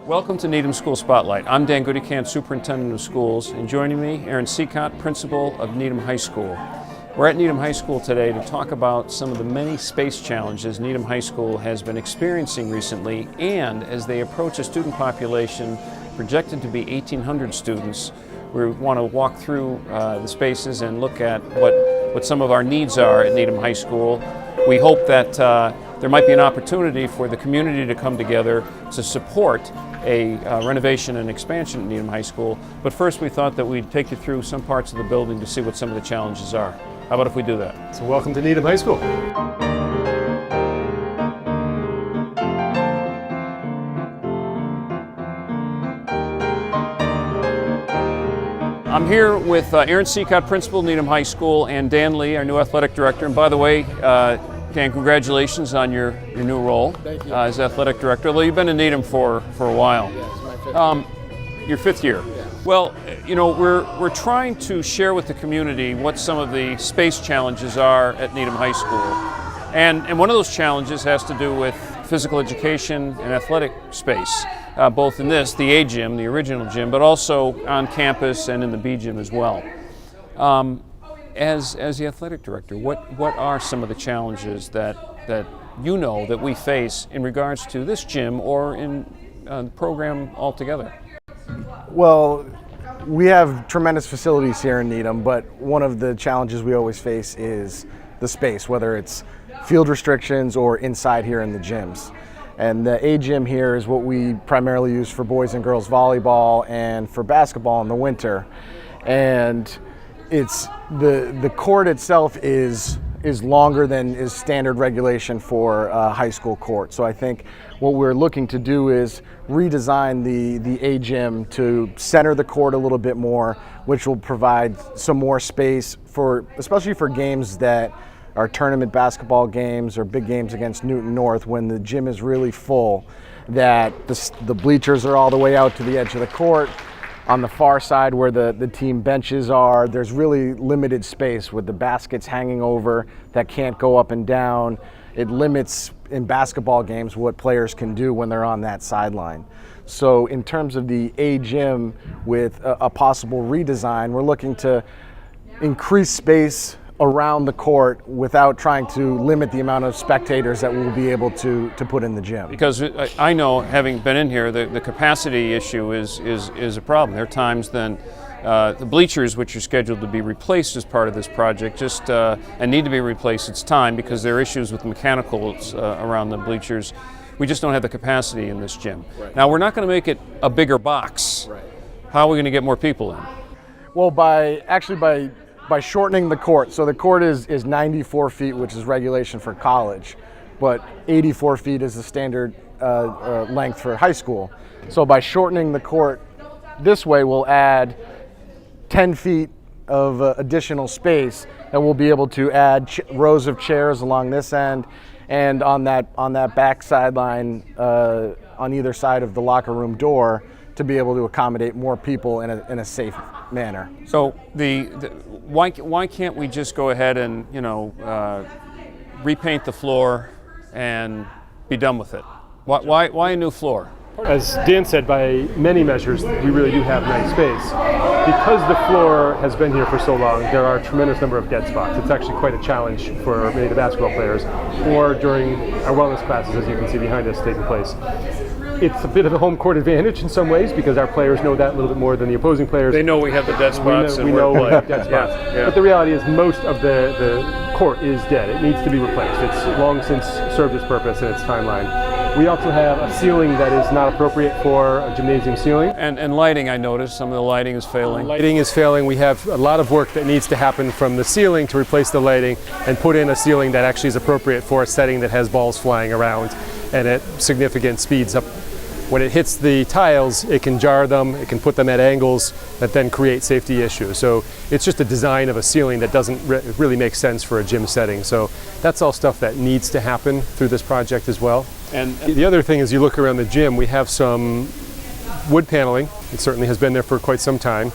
Welcome to Needham School Spotlight. I'm Dan Gutekanst, Superintendent of Schools, and joining me, Aaron Sicotte, Principal of Needham High School. We're at Needham High School today to talk about some of the many space challenges Needham High School has been experiencing recently, and as they approach a student population projected to be 1,800 students, we want to walk through the spaces and look at what some of our needs are at Needham High School. We hope that there might be an opportunity for the community to come together to support a renovation and expansion at Needham High School. But first we thought that we'd take you through some parts of the building to see what some of the challenges are. How about if we do that? So welcome to Needham High School. I'm here with Aaron Sicotte, Principal of Needham High School, and Dan Lee, our new Athletic Director. And by the way, Dan, congratulations on your new role as Athletic Director, although you've been in Needham for a while. Yeah, it's my fifth year. Your fifth year. Yeah. Well, you know, we're trying to share with the community what some of the space challenges are at Needham High School. And one of those challenges has to do with physical education and athletic space, both in the A gym, the original gym, but also on campus and in the B gym as well. As the athletic director, what are some of the challenges that you know that we face in regards to this gym or in the program altogether? Well, we have tremendous facilities here in Needham, but one of the challenges we always face is the space, whether it's field restrictions or inside here in the gyms. And the A gym here is what we primarily use for boys and girls volleyball and for basketball in the winter. And it's the court itself is longer than is standard regulation for a high school court. So I think what we're looking to do is redesign the A gym to center the court a little bit more, which will provide some more space for, especially for games that are tournament basketball games or big games against Newton North, when the gym is really full, that the bleachers are all the way out to the edge of the court. On the far side where the team benches are, there's really limited space with the baskets hanging over that can't go up and down. It limits in basketball games what players can do when they're on that sideline. So in terms of the A gym, with a possible redesign, we're looking to increase space around the court without trying to limit the amount of spectators that we'll be able to put in the gym. Because I know, having been in here, the capacity issue is a problem. There are times then the bleachers, which are scheduled to be replaced as part of this project, and need to be replaced, it's time, because there are issues with mechanicals around the bleachers. We just don't have the capacity in this gym. Right. Now, we're not going to make it a bigger box. Right. How are we going to get more people in? Well, by shortening the court. So the court is 94 feet, which is regulation for college, but 84 feet is the standard length for high school. So by shortening the court this way, we'll add 10 feet of additional space that we'll be able to add rows of chairs along this end, and on that back sideline on either side of the locker room door, to be able to accommodate more people in a safe manner. So why can't we just go ahead and repaint the floor and be done with it? Why a new floor? As Dan said, by many measures, we really do have nice space. Because the floor has been here for so long, there are a tremendous number of dead spots. It's actually quite a challenge for many of the basketball players, or during our wellness classes, as you can see behind us, taking place. It's a bit of a home court advantage in some ways, because our players know that a little bit more than the opposing players. They know we have the dead spots. We know we have dead spots. Yeah. But the reality is most of the court is dead. It needs to be replaced. It's long since served its purpose in its timeline. We also have a ceiling that is not appropriate for a gymnasium ceiling. And lighting, I noticed, some of the lighting is failing. Lighting is failing. We have a lot of work that needs to happen from the ceiling to replace the lighting and put in a ceiling that actually is appropriate for a setting that has balls flying around and at significant speeds up. When it hits the tiles, it can jar them, it can put them at angles that then create safety issues. So it's just a design of a ceiling that doesn't really make sense for a gym setting. So that's all stuff that needs to happen through this project as well. And the other thing is, you look around the gym, we have some wood paneling. It certainly has been there for quite some time.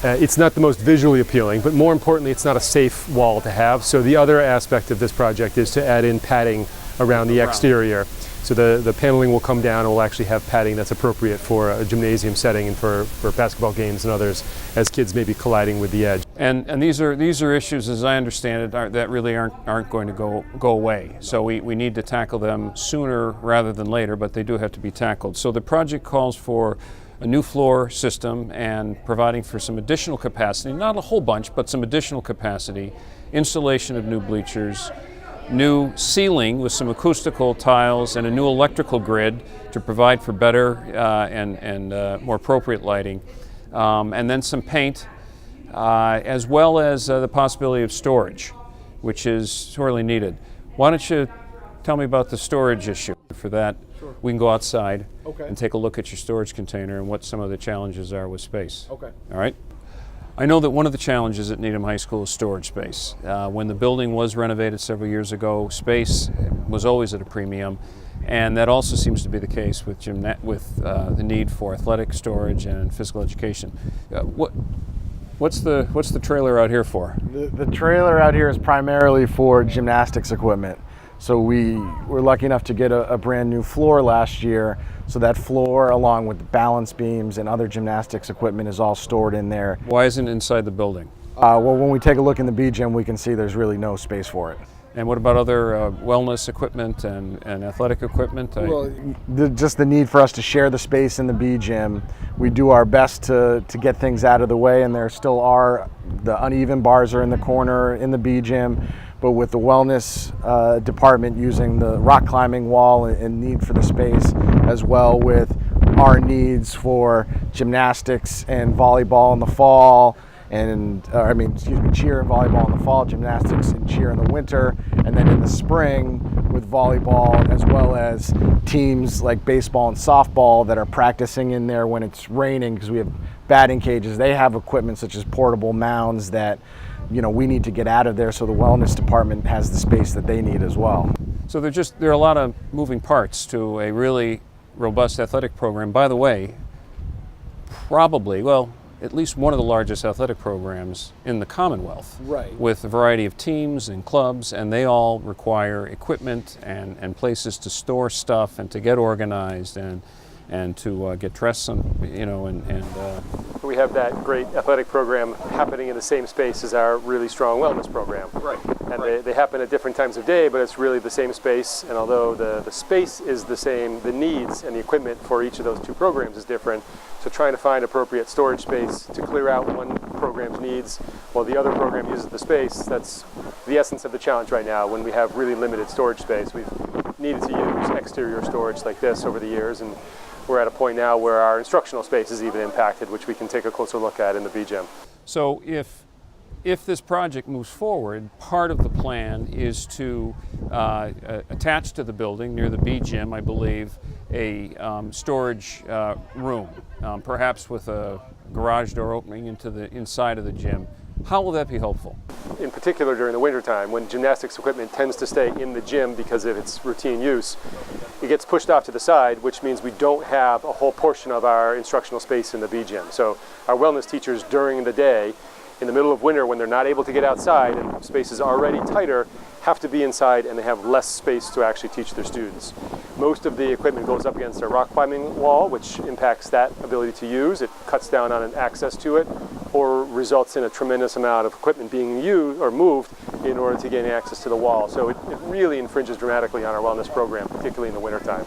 It's not the most visually appealing, but more importantly, it's not a safe wall to have. So the other aspect of this project is to add in padding around the exterior. So the paneling will come down and we'll actually have padding that's appropriate for a gymnasium setting and for basketball games and others as kids may be colliding with the edge. And these are issues, as I understand it, that really aren't going to go away. So we need to tackle them sooner rather than later, but they do have to be tackled. So the project calls for a new floor system and providing for some additional capacity, not a whole bunch, but some additional capacity, installation of new bleachers, new ceiling with some acoustical tiles, and a new electrical grid to provide for better and more appropriate lighting, and then some paint, as well as the possibility of storage, which is sorely needed. Why don't you tell me about the storage issue? For that, sure, we can go outside and take a look at your storage container and what some of the challenges are with space. Okay. All right? I know that one of the challenges at Needham High School is storage space. When the building was renovated several years ago, space was always at a premium, and that also seems to be the case with the need for athletic storage and physical education. What's the trailer out here for? The trailer out here is primarily for gymnastics equipment. So we were lucky enough to get a brand new floor last year. So that floor, along with the balance beams and other gymnastics equipment, is all stored in there. Why isn't it inside the building? Well, when we take a look in the B gym, we can see there's really no space for it. And what about other wellness equipment and athletic equipment? Just the need for us to share the space in the B gym. We do our best to get things out of the way, and there still are the uneven bars are in the corner in the B gym. But with the wellness department using the rock climbing wall and need for the space, as well with our needs for gymnastics and volleyball in the fall, and cheer and volleyball in the fall, gymnastics and cheer in the winter, and then in the spring with volleyball, as well as teams like baseball and softball that are practicing in there when it's raining because we have batting cages. They have equipment such as portable mounds that we need to get out of there, so the wellness department has the space that they need as well. So there are a lot of moving parts to a really robust athletic program. By the way, probably, at least one of the largest athletic programs in the Commonwealth, right, with a variety of teams and clubs, and they all require equipment and places to store stuff and to get organized and to get dressed, We have that great athletic program happening in the same space as our really strong wellness program. Right. And they happen at different times of day, but it's really the same space. And although the space is the same, the needs and the equipment for each of those two programs is different. So trying to find appropriate storage space to clear out one program's needs while the other program uses the space, that's the essence of the challenge right now. When we have really limited storage space, we've needed to use exterior storage like this over the years, and we're at a point now where our instructional space is even impacted, which we can take a closer look at in the B gym. So if this project moves forward, part of the plan is to attach to the building near the B gym, I believe, a storage room, perhaps with a garage door opening into the inside of the gym. How will that be helpful? In particular during the wintertime, when gymnastics equipment tends to stay in the gym because of its routine use, it gets pushed off to the side, which means we don't have a whole portion of our instructional space in the B gym. So our wellness teachers during the day, in the middle of winter when they're not able to get outside and space is already tighter, have to be inside, and they have less space to actually teach their students. Most of the equipment goes up against a rock climbing wall, which impacts that ability to use. It cuts down on access to it, or results in a tremendous amount of equipment being used or moved in order to gain access to the wall. So it really infringes dramatically on our wellness program, particularly in the wintertime.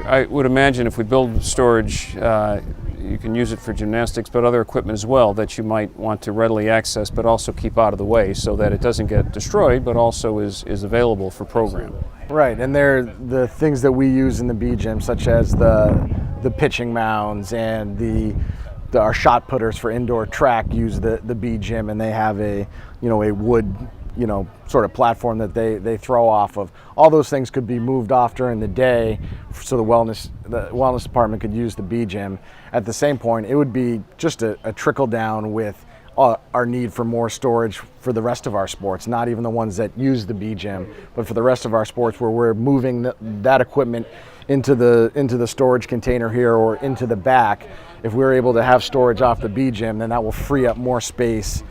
I would imagine if we build storage, you can use it for gymnastics, but other equipment as well that you might want to readily access, but also keep out of the way so that it doesn't get destroyed, but also is available for program. Right, and they're the things that we use in the B gym, such as the pitching mounds and our shot putters for indoor track use the B gym, and they have a wood sort of platform that they throw off of. All those things could be moved off during the day so the wellness department could use the B gym. At the same point, it would be just a trickle down with our need for more storage for the rest of our sports, not even the ones that use the B gym, but for the rest of our sports where we're moving that equipment into the storage container here or into the back. If we're able to have storage off the B gym, then that will free up more space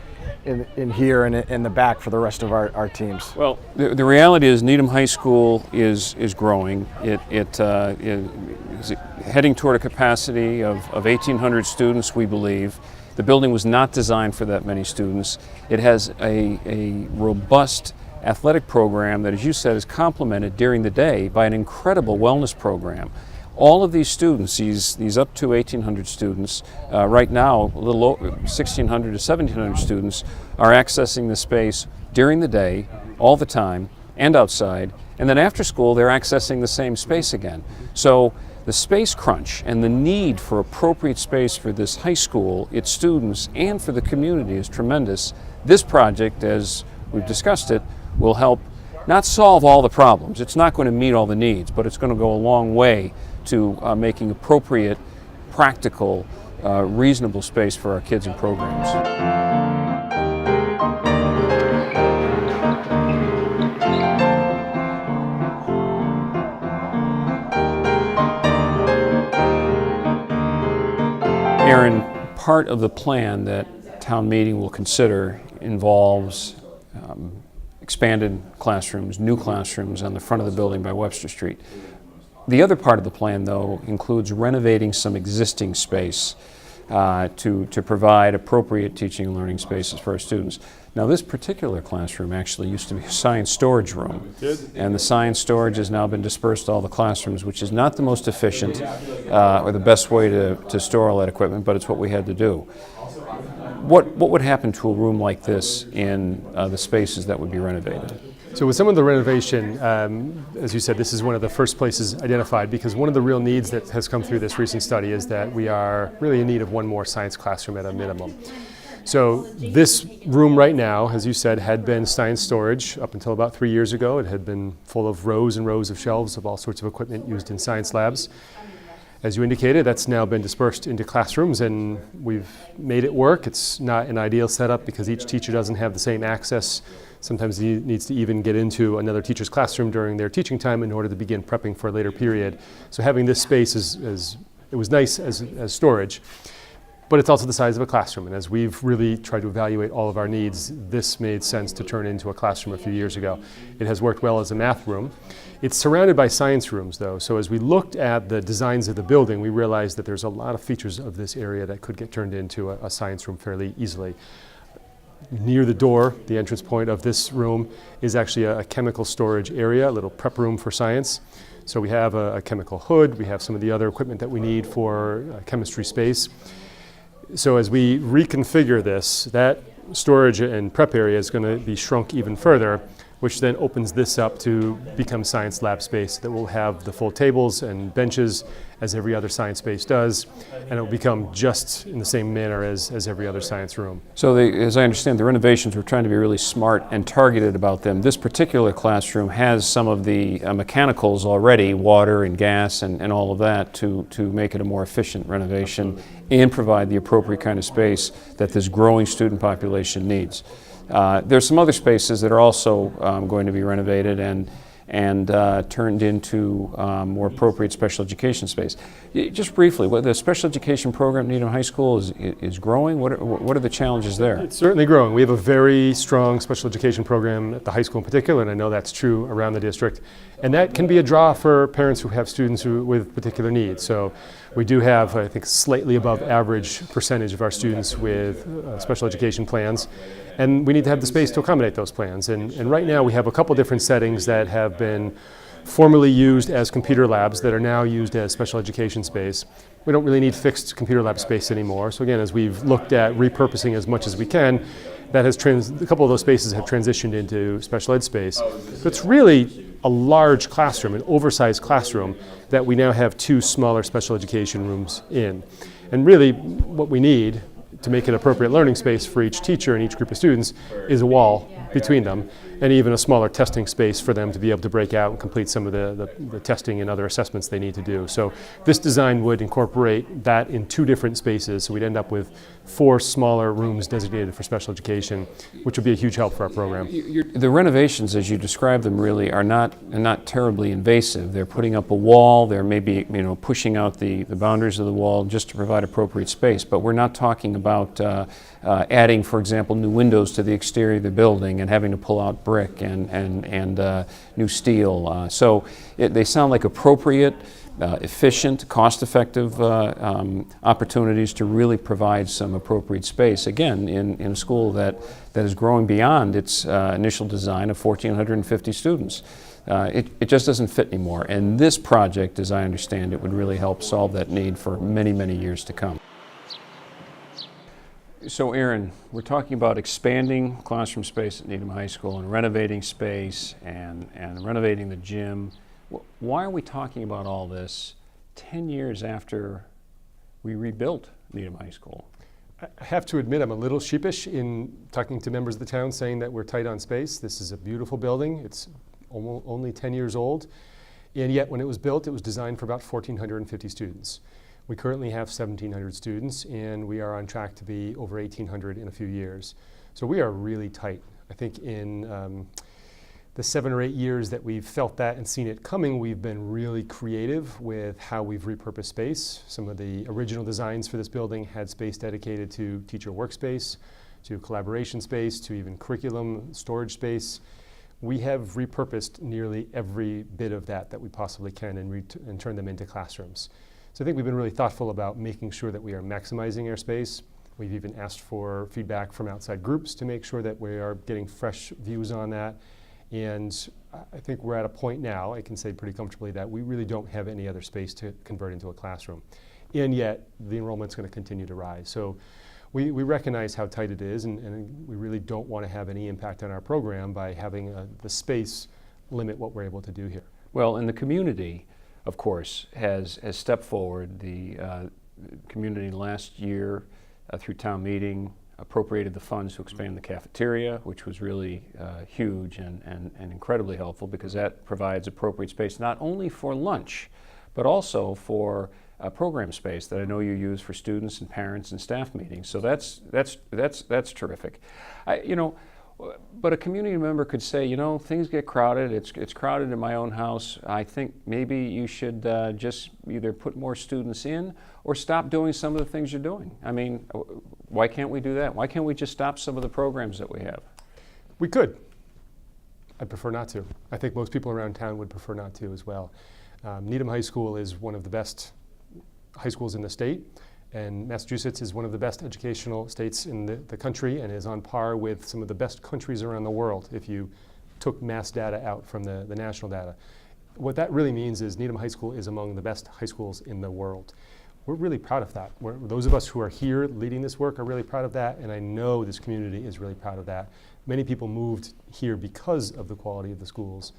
in here and in the back for the rest of our teams. Well, the reality is Needham High School is growing. It is heading toward a capacity of 1,800 students, we believe. The building was not designed for that many students. It has a robust athletic program that, as you said, is complemented during the day by an incredible wellness program. All of these students, these up to 1,800 students, right now a little over 1,600 to 1,700 students, are accessing the space during the day, all the time, and outside. And then after school, they're accessing the same space again. So the space crunch and the need for appropriate space for this high school, its students, and for the community is tremendous. This project, as we've discussed it, will help not solve all the problems. It's not going to meet all the needs, but it's going to go a long way to making appropriate, practical, reasonable space for our kids and programs. Aaron, part of the plan that town meeting will consider involves expanded classrooms, new classrooms on the front of the building by Webster Street. The other part of the plan, though, includes renovating some existing space to provide appropriate teaching and learning spaces for our students. Now, this particular classroom actually used to be a science storage room, and the science storage has now been dispersed to all the classrooms, which is not the most efficient or the best way to store all that equipment, but it's what we had to do. What would happen to a room like this in the spaces that would be renovated? So with some of the renovation, as you said, this is one of the first places identified, because one of the real needs that has come through this recent study is that we are really in need of one more science classroom at a minimum. So this room right now, as you said, had been science storage up until about 3 years ago. It had been full of rows and rows of shelves of all sorts of equipment used in science labs. As you indicated, that's now been dispersed into classrooms, and we've made it work. It's not an ideal setup because each teacher doesn't have the same access. Sometimes he needs to even get into another teacher's classroom during their teaching time in order to begin prepping for a later period. So having this space it was nice as storage, but it's also the size of a classroom. And as we've really tried to evaluate all of our needs, this made sense to turn into a classroom a few years ago. It has worked well as a math room. It's surrounded by science rooms, though, so as we looked at the designs of the building, we realized that there's a lot of features of this area that could get turned into a science room fairly easily. Near the door, the entrance point of this room, is actually a chemical storage area, a little prep room for science. So we have a chemical hood, we have some of the other equipment that we need for chemistry space. So as we reconfigure this, that storage and prep area is going to be shrunk even further, which then opens this up to become science lab space that will have the full tables and benches as every other science space does, and it will become just in the same manner as every other science room. So as I understand, the renovations, we're trying to be really smart and targeted about them. This particular classroom has some of the mechanicals already, water and gas and all of that, to make it a more efficient renovation and provide the appropriate kind of space that this growing student population needs. There's some other spaces that are also going to be renovated and turned into more appropriate special education space. Just briefly, the special education program at Needham High School is growing. What are the challenges there? It's certainly growing. We have a very strong special education program at the high school in particular, and I know that's true around the district. And that can be a draw for parents who have students with particular needs. So we do have, I think, slightly above average percentage of our students with special education plans. And we need to have the space to accommodate those plans. And right now we have a couple different settings that have been formerly used as computer labs that are now used as special education space. We don't really need fixed computer lab space anymore. So again, as we've looked at repurposing as much as we can, that has a couple of those spaces have transitioned into special ed space. So it's really a large classroom, an oversized classroom, that we now have two smaller special education rooms in. And really what we need to make it appropriate learning space for each teacher and each group of students is a wall between them. and even a smaller testing space for them to be able to break out and complete some of the testing and other assessments they need to do. So this design would incorporate that in 2 different spaces, so we'd end up with 4 smaller rooms designated for special education, which would be a huge help for our program. The renovations, as you describe them, really are not terribly invasive. They're putting up a wall, they're maybe pushing out the boundaries of the wall just to provide appropriate space, but we're not talking about adding, for example, new windows to the exterior of the building and having to pull out brick and new steel. So they sound like appropriate, efficient, cost-effective opportunities to really provide some appropriate space, again, in a school that is growing beyond its initial design of 1,450 students. It just doesn't fit anymore, and this project, as I understand it, would really help solve that need for many, many years to come. So Aaron, we're talking about expanding classroom space at Needham High School and renovating space and renovating the gym. Why are we talking about all this 10 years after we rebuilt Needham High School? I have to admit I'm a little sheepish in talking to members of the town saying that we're tight on space. This is a beautiful building. It's only 10 years old, and yet when it was built it was designed for about 1,450 students. We currently have 1,700 students, and we are on track to be over 1,800 in a few years. So we are really tight. I think in the 7 or 8 years that we've felt that and seen it coming, we've been really creative with how we've repurposed space. Some of the original designs for this building had space dedicated to teacher workspace, to collaboration space, to even curriculum storage space. We have repurposed nearly every bit of that we possibly can and turn them into classrooms. So I think we've been really thoughtful about making sure that we are maximizing our space. We've even asked for feedback from outside groups to make sure that we are getting fresh views on that. And I think we're at a point now, I can say pretty comfortably, that we really don't have any other space to convert into a classroom. And yet, the enrollment's going to continue to rise. So we recognize how tight it is, and we really don't want to have any impact on our program by having the space limit what we're able to do here. Well, and the community, of course, has stepped forward. The community last year, through town meeting, appropriated the funds to expand the cafeteria, which was really huge and incredibly helpful, because that provides appropriate space not only for lunch, but also for program space that I know you use for students and parents and staff meetings. So that's terrific. But a community member could say, things get crowded. It's crowded in my own house. I think maybe you should just either put more students in or stop doing some of the things you're doing. I mean, why can't we do that? Why can't we just stop some of the programs that we have? We could. I'd prefer not to. I think most people around town would prefer not to as well. Needham High School is one of the best high schools in the state, and Massachusetts is one of the best educational states in the country and is on par with some of the best countries around the world if you took mass data out from the national data. What that really means is Needham High School is among the best high schools in the world. We're really proud of that. Those of us who are here leading this work are really proud of that, and I know this community is really proud of that. Many people moved here because of the quality of the schools.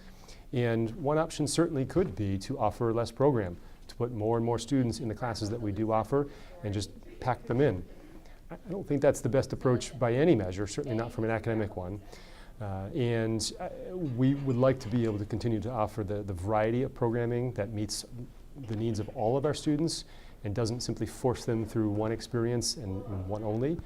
And one option certainly could be to offer less program, to put more and more students in the classes that we do offer and just pack them in. I don't think that's the best approach by any measure, certainly not from an academic one. We would like to be able to continue to offer the variety of programming that meets the needs of all of our students and doesn't simply force them through one experience and one only.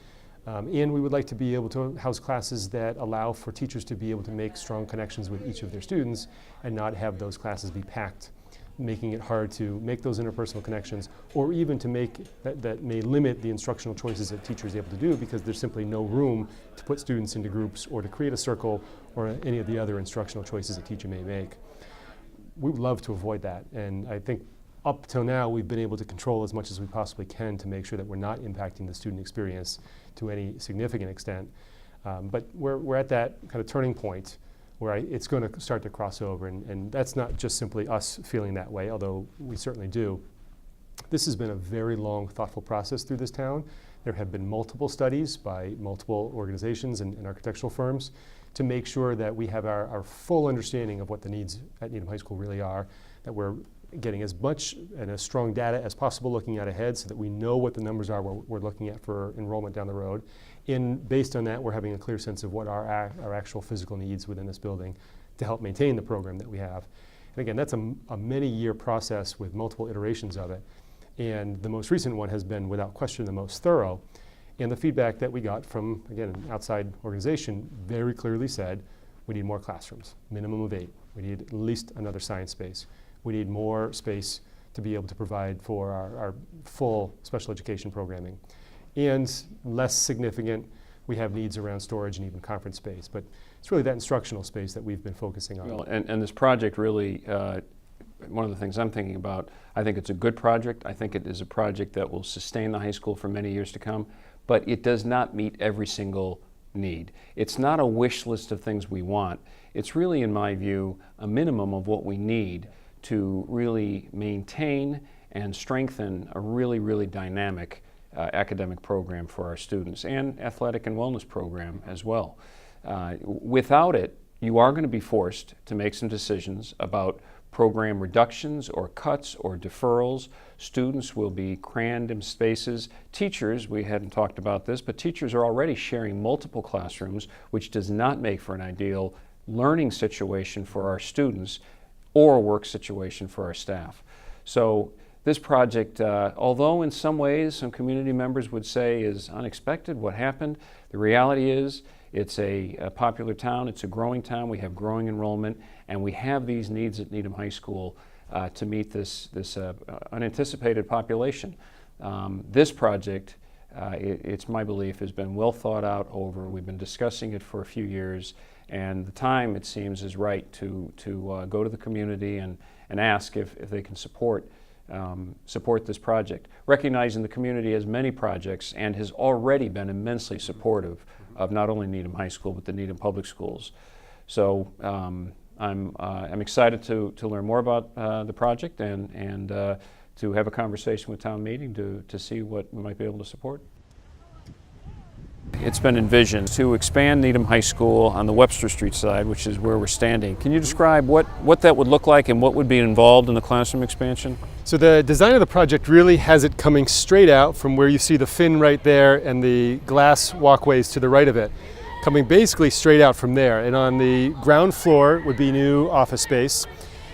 And we would like to be able to house classes that allow for teachers to be able to make strong connections with each of their students and not have those classes be packed, making it hard to make those interpersonal connections, or even to make that may limit the instructional choices that teachers are able to do because there's simply no room to put students into groups or to create a circle or any of the other instructional choices a teacher may make. We would love to avoid that, and I think up till now we've been able to control as much as we possibly can to make sure that we're not impacting the student experience to any significant extent. But we're at that kind of turning point where it's going to start to cross over, and that's not just simply us feeling that way, although we certainly do. This has been a very long, thoughtful process through this town. There have been multiple studies by multiple organizations and architectural firms to make sure that we have our full understanding of what the needs at Needham High School really are, that we're getting as much and as strong data as possible looking out ahead so that we know what the numbers are we're looking at for enrollment down the road. And based on that, we're having a clear sense of what our actual physical needs within this building to help maintain the program that we have. And again, that's a many-year process with multiple iterations of it. And the most recent one has been, without question, the most thorough. And the feedback that we got from, again, an outside organization very clearly said, we need more classrooms, minimum of 8. We need at least another science space. We need more space to be able to provide for our full special education programming. And less significant, we have needs around storage and even conference space. But it's really that instructional space that we've been focusing on. Well, and this project really, one of the things I'm thinking about, I think it's a good project. I think it is a project that will sustain the high school for many years to come, but it does not meet every single need. It's not a wish list of things we want. It's really, in my view, a minimum of what we need to really maintain and strengthen a really, really dynamic academic program for our students, and athletic and wellness program as well. Without it, you are going to be forced to make some decisions about program reductions or cuts or deferrals. Students will be crammed in spaces. Teachers, we hadn't talked about this, but teachers are already sharing multiple classrooms, which does not make for an ideal learning situation for our students or work situation for our staff. So this project, although in some ways some community members would say is unexpected, what happened, the reality is it's a popular town, it's a growing town, we have growing enrollment, and we have these needs at Needham High School to meet this unanticipated population. This project, it's my belief, has been well thought out over. We've been discussing it for a few years, and the time, it seems, is right to go to the community and ask if they can support this project, recognizing the community has many projects and has already been immensely supportive of not only Needham High School but the Needham Public Schools. So I'm excited to learn more about the project and to have a conversation with town meeting to see what we might be able to support. It's been envisioned to expand Needham High School on the Webster Street side, which is where we're standing. Can you describe what that would look like and what would be involved in the classroom expansion? So the design of the project really has it coming straight out from where you see the fin right there and the glass walkways to the right of it, coming basically straight out from there. And on the ground floor would be new office space.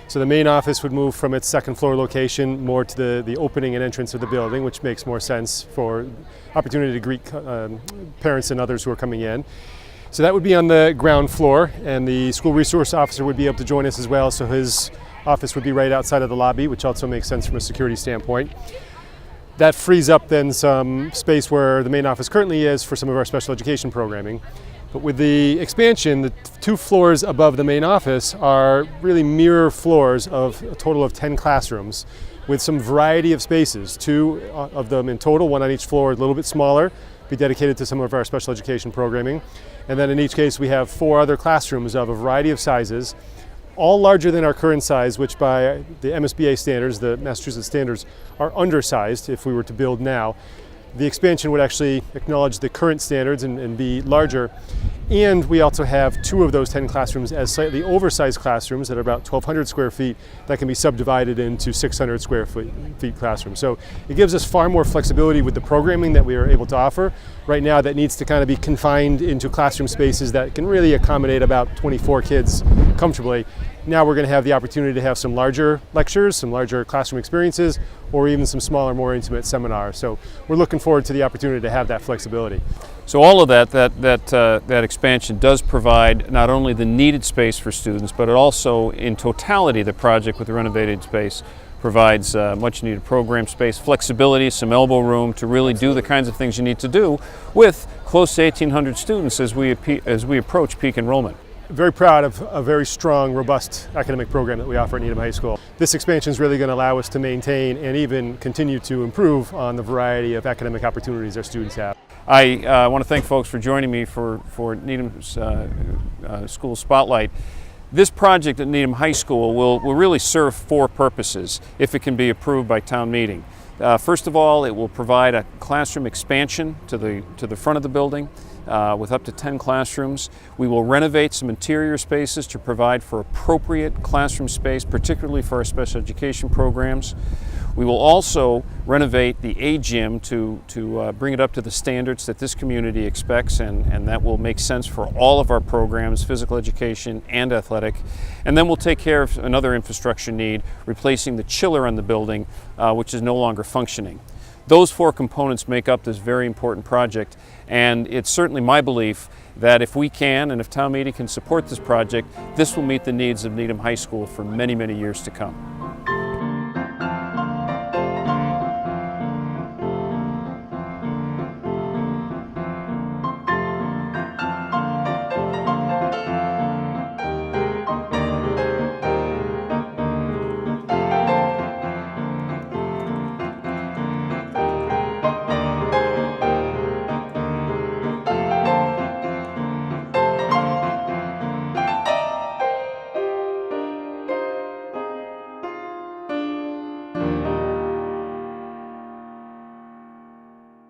So the main office would move from its second floor location more to the opening and entrance of the building, which makes more sense for opportunity to greet parents and others who are coming in. So that would be on the ground floor, and the school resource officer would be able to join us as well, so his office would be right outside of the lobby, which also makes sense from a security standpoint. That frees up then some space where the main office currently is for some of our special education programming. But with the expansion, the 2 floors above the main office are really mirror floors of a total of 10 classrooms with some variety of spaces, 2 of them in total, 1 on each floor, a little bit smaller, be dedicated to some of our special education programming. And then in each case we have 4 other classrooms of a variety of sizes, all larger than our current size, which by the MSBA standards, the Massachusetts standards, are undersized if we were to build now. The expansion would actually acknowledge the current standards and be larger. And we also have 2 of those 10 classrooms as slightly oversized classrooms that are about 1,200 square feet that can be subdivided into 600 square feet classrooms. So it gives us far more flexibility with the programming that we are able to offer. Right now that needs to kind of be confined into classroom spaces that can really accommodate about 24 kids comfortably. Now we're going to have the opportunity to have some larger lectures, some larger classroom experiences, or even some smaller, more intimate seminars. So we're looking forward to the opportunity to have that flexibility. So all of that expansion does provide not only the needed space for students, but it also, in totality, the project with the renovated space provides much needed program space, flexibility, some elbow room to really do the kinds of things you need to do with close to 1,800 students as we approach peak enrollment. Very proud of a very strong, robust academic program that we offer at Needham High School. This expansion is really going to allow us to maintain and even continue to improve on the variety of academic opportunities our students have. I want to thank folks for joining me for Needham's School Spotlight. This project at Needham High School will really serve 4 purposes if it can be approved by town meeting. First of all, it will provide a classroom expansion to the front of the building. with up to 10 classrooms. We will renovate some interior spaces to provide for appropriate classroom space, particularly for our special education programs. We will also renovate the A gym to bring it up to the standards that this community expects, and that will make sense for all of our programs, physical education and athletic. And then we'll take care of another infrastructure need, replacing the chiller on the building, which is no longer functioning. Those four components make up this very important project, and it's certainly my belief that if we can, and if town meeting can support this project, this will meet the needs of Needham High School for many, many years to come.